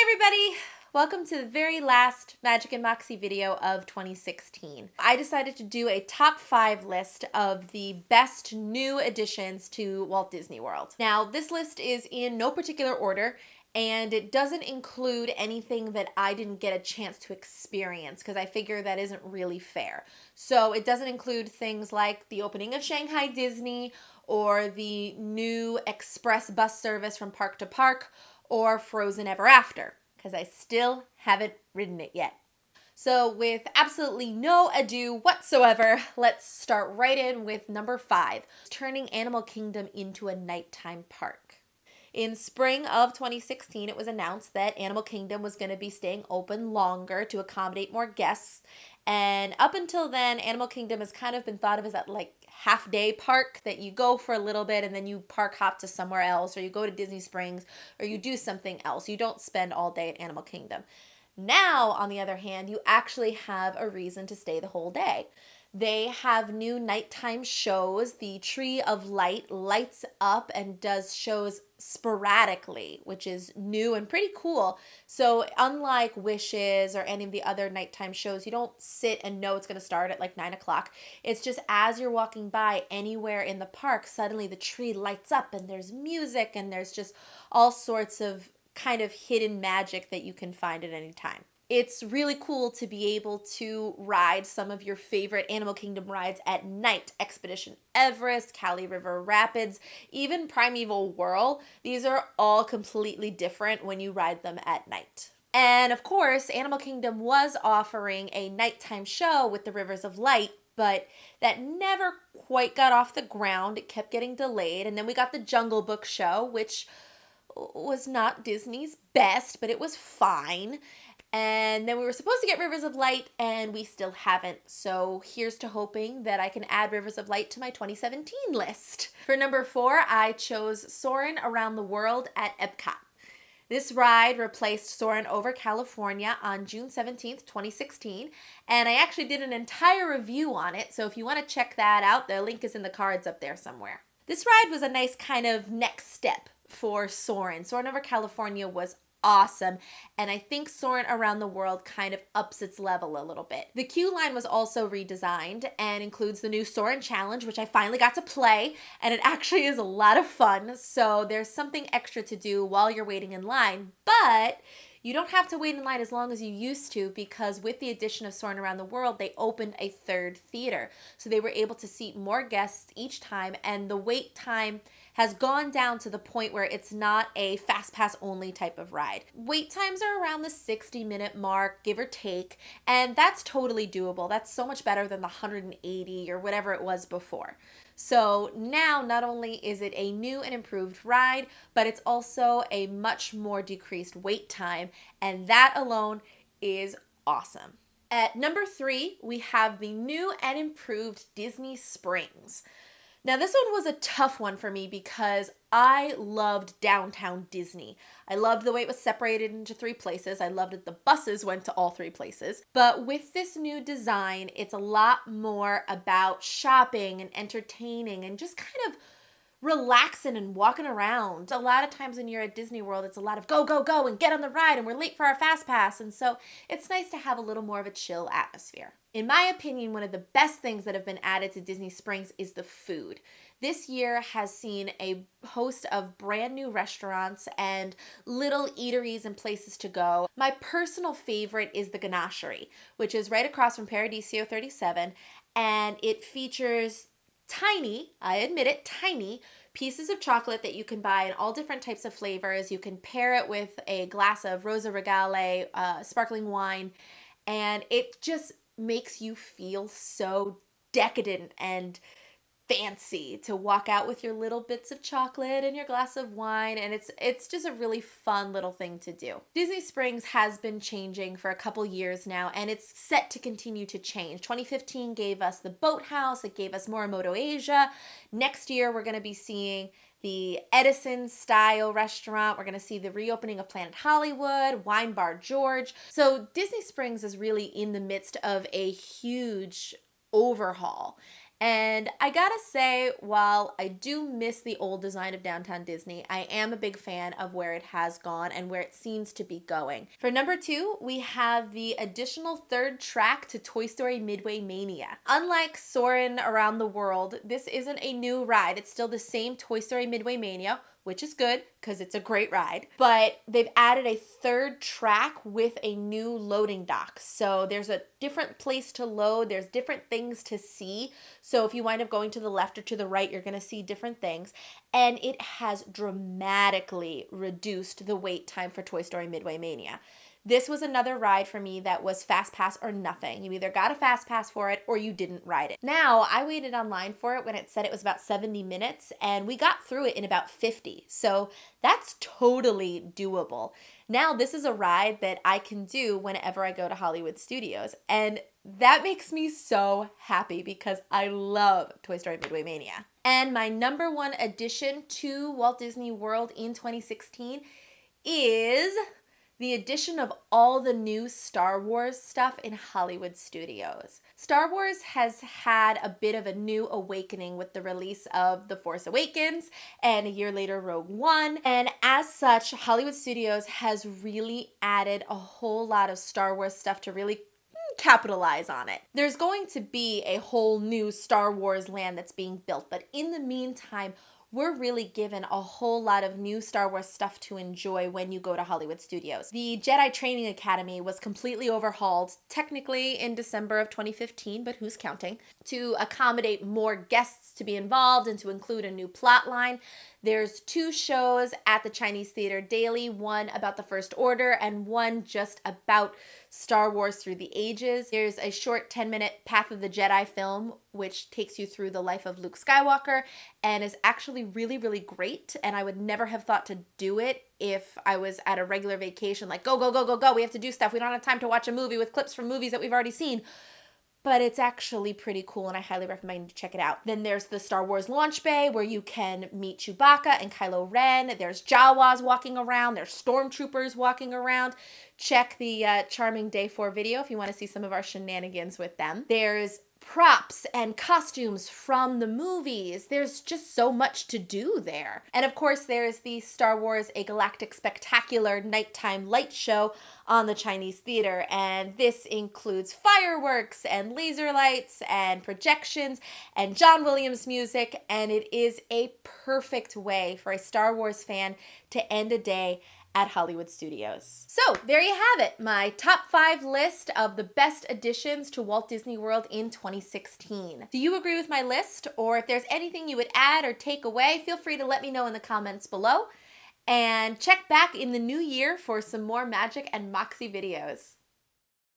Everybody! Welcome to the very last Magic and Moxie video of 2016. I decided to do a top 5 list of the best new additions to Walt Disney World. Now, this list is in no particular order, and it doesn't include anything that I didn't get a chance to experience because I figure that isn't really fair. So it doesn't include things like the opening of Shanghai Disney or the new express bus service from park to park or Frozen Ever After, because I still haven't ridden it yet. So with absolutely no ado whatsoever, let's start right in with number 5, turning Animal Kingdom into a nighttime park. In spring of 2016, it was announced that Animal Kingdom was going to be staying open longer to accommodate more guests. And up until then, Animal Kingdom has kind of been thought of as that half-day park that you go for a little bit and then you park hop to somewhere else, or you go to Disney Springs, or you do something else. You don't spend all day at Animal Kingdom. Now, on the other hand, you actually have a reason to stay the whole day. They have new nighttime shows. The Tree of Light lights up and does shows sporadically, which is new and pretty cool. So unlike Wishes or any of the other nighttime shows, you don't sit and know it's going to start at 9 o'clock. It's just as you're walking by anywhere in the park, suddenly the tree lights up and there's music and there's just all sorts of kind of hidden magic that you can find at any time. It's really cool to be able to ride some of your favorite Animal Kingdom rides at night. Expedition Everest, Kali River Rapids, even Primeval Whirl. These are all completely different when you ride them at night. And of course, Animal Kingdom was offering a nighttime show with the Rivers of Light, but that never quite got off the ground. It kept getting delayed. And then we got the Jungle Book show, which was not Disney's best, but it was fine. And then we were supposed to get Rivers of Light, and we still haven't. So here's to hoping that I can add Rivers of Light to my 2017 list. For number 4, I chose Soarin' Around the World at Epcot. This ride replaced Soarin' over California on June 17th, 2016, and I actually did an entire review on it, so if you want to check that out, the link is in the cards up there somewhere. This ride was a nice kind of next step for Soarin'. Soarin' over California was awesome, and I think Soarin' Around the World kind of ups its level a little bit. The queue line was also redesigned and includes the new Soarin' Challenge, which I finally got to play, and it actually is a lot of fun, so there's something extra to do while you're waiting in line, but you don't have to wait in line as long as you used to, because with the addition of Soarin' Around the World, they opened a third theater. So they were able to seat more guests each time, and the wait time has gone down to the point where it's not a fast pass only type of ride. Wait times are around the 60-minute mark, give or take, and that's totally doable. That's so much better than the 180 or whatever it was before. So now not only is it a new and improved ride, but it's also a much more decreased wait time, and that alone is awesome. At number 3, we have the new and improved Disney Springs. Now, this one was a tough one for me because I loved downtown Disney. I loved the way it was separated into 3 places. I loved that the buses went to all 3 places. But with this new design, it's a lot more about shopping and entertaining and just kind of relaxing and walking around. A lot of times when you're at Disney World, it's a lot of go, go, go, and get on the ride, and we're late for our fast pass. And so it's nice to have a little more of a chill atmosphere. In my opinion, one of the best things that have been added to Disney Springs is the food. This year has seen a host of brand new restaurants and little eateries and places to go. My personal favorite is the Ganachery, which is right across from Paradiso 37, and it features tiny, I admit it, tiny pieces of chocolate that you can buy in all different types of flavors. You can pair it with a glass of Rosa Regale sparkling wine, and it just makes you feel so decadent and fancy to walk out with your little bits of chocolate and your glass of wine, and it's just a really fun little thing to do. Disney Springs has been changing for a couple years now, and it's set to continue to change. 2015 gave us the Boathouse, it gave us Morimoto Asia. Next year we're going to be seeing the Edison style restaurant. We're going to see the reopening of Planet Hollywood, Wine Bar George. So Disney Springs is really in the midst of a huge overhaul. And I gotta say, while I do miss the old design of Downtown Disney, I am a big fan of where it has gone and where it seems to be going. For number 2, we have the additional third track to Toy Story Midway Mania. Unlike Soarin' Around the World, this isn't a new ride. It's still the same Toy Story Midway Mania, which is good because it's a great ride. But they've added a third track with a new loading dock. So there's a different place to load. There's different things to see. So if you wind up going to the left or to the right, you're going to see different things. And it has dramatically reduced the wait time for Toy Story Midway Mania. This was another ride for me that was fast pass or nothing. You either got a fast pass for it or you didn't ride it. Now, I waited online for it when it said it was about 70 minutes, and we got through it in about 50. So that's totally doable. Now, this is a ride that I can do whenever I go to Hollywood Studios, and that makes me so happy because I love Toy Story Midway Mania. And my number 1 addition to Walt Disney World in 2016 is the addition of all the new Star Wars stuff in Hollywood Studios. Star Wars has had a bit of a new awakening with the release of The Force Awakens and a year later Rogue One. And as such, Hollywood Studios has really added a whole lot of Star Wars stuff to really capitalize on it. There's going to be a whole new Star Wars land that's being built, but in the meantime, we're really given a whole lot of new Star Wars stuff to enjoy when you go to Hollywood Studios. The Jedi Training Academy was completely overhauled, technically in December of 2015, but who's counting, to accommodate more guests to be involved and to include a new plot line. There's 2 shows at the Chinese Theater daily, one about the First Order and one just about Star Wars through the ages. There's a short 10-minute Path of the Jedi film, which takes you through the life of Luke Skywalker and is actually really, really great. And I would never have thought to do it if I was at a regular vacation, like go, go, go, go, go. We have to do stuff. We don't have time to watch a movie with clips from movies that we've already seen. But it's actually pretty cool, and I highly recommend you check it out. Then there's the Star Wars Launch Bay, where you can meet Chewbacca and Kylo Ren. There's Jawas walking around. There's Stormtroopers walking around. Check the Charming Day 4 video if you want to see some of our shenanigans with them. There's props and costumes from the movies. There's just so much to do there. And of course, there's the Star Wars A Galactic Spectacular nighttime light show on the Chinese Theater. And this includes fireworks and laser lights and projections and John Williams music. And it is a perfect way for a Star Wars fan to end a day at Hollywood Studios. So there you have it, my top 5 list of the best additions to Walt Disney World in 2016. Do you agree with my list? Or if there's anything you would add or take away, feel free to let me know in the comments below. And check back in the new year for some more Magic and Moxie videos.